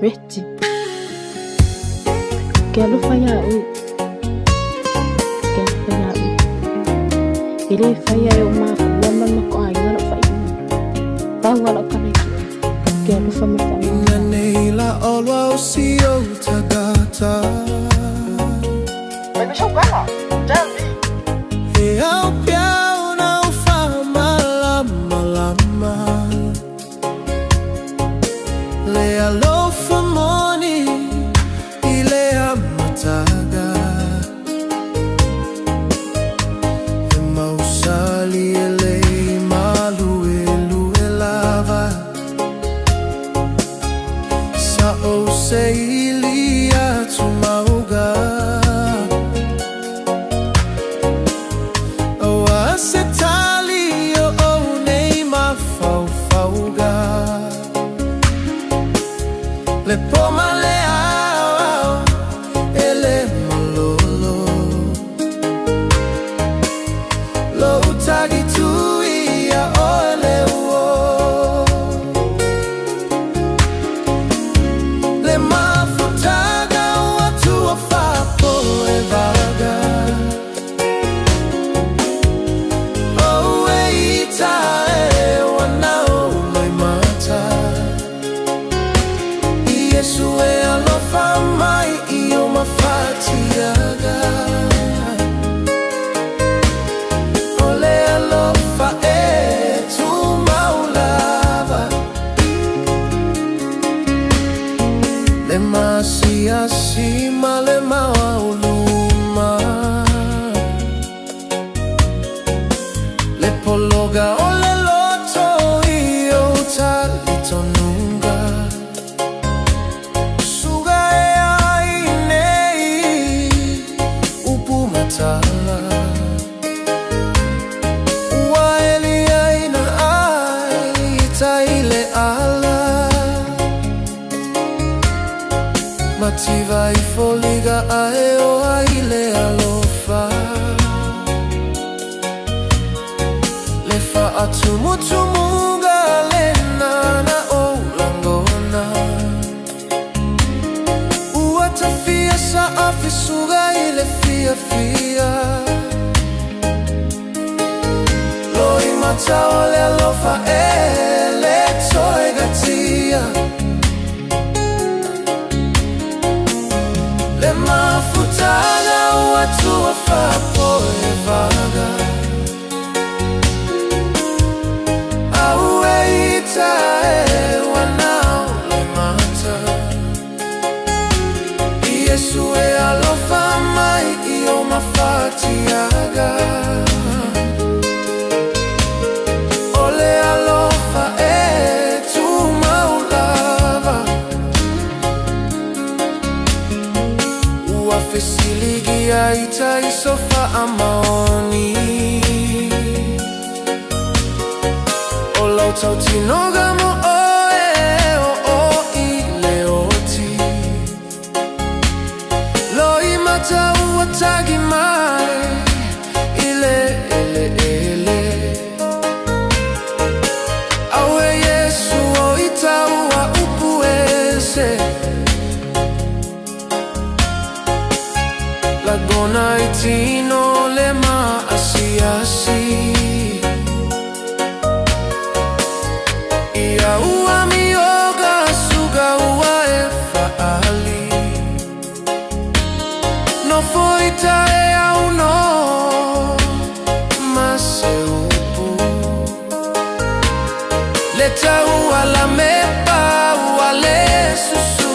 Reti. Kelo faya u. Kelo faya u. Ile faya yo ma lama mako ay ngalo faya. Bawala kaneki. Kelo fama faya. Nanela alwa usio tagata. Baby show gala. Jambi. Au piao na ufama lama lama. Lea lofa moni ilea mataga. Ema usali ele malu elu elava. Sa o se ilia tumauga. O asetali o neima fauga. Le poma le ao, ele malolo. Lo utagi tuia o ele uo. Le mafutaga watu wafapo e vaga. O eita e wanao mai mata. Yesu e alofa mai io mafatiaga. Ole alofa e tu maulava. Le masia sima le mauluma. Le pologa ole loto io talitonunga. Mativa I foliga ae o aile alofa. Le fa atumutumunga le nana o langona. Uatafia sa afisuga ile fia fia. Loi mata ole alofa e le toi gatia. Le mafutaga watu wafapo e vaga. Au eita e wanao le mata. Yesu e alofa mai io mafatiaga. Ole alofa e tu maulava. Uafesiligia ita isofa amaoni. Olau tautinoga mo oe o ile oti. Loi mata uatagi mai ile ele. Awe Yesu o ita ua upuese. Lagona itino le maasiasi. Ia ua mioga suga ua e faali. No foita e au no maseupu. Leta ua la mepa ua le susu.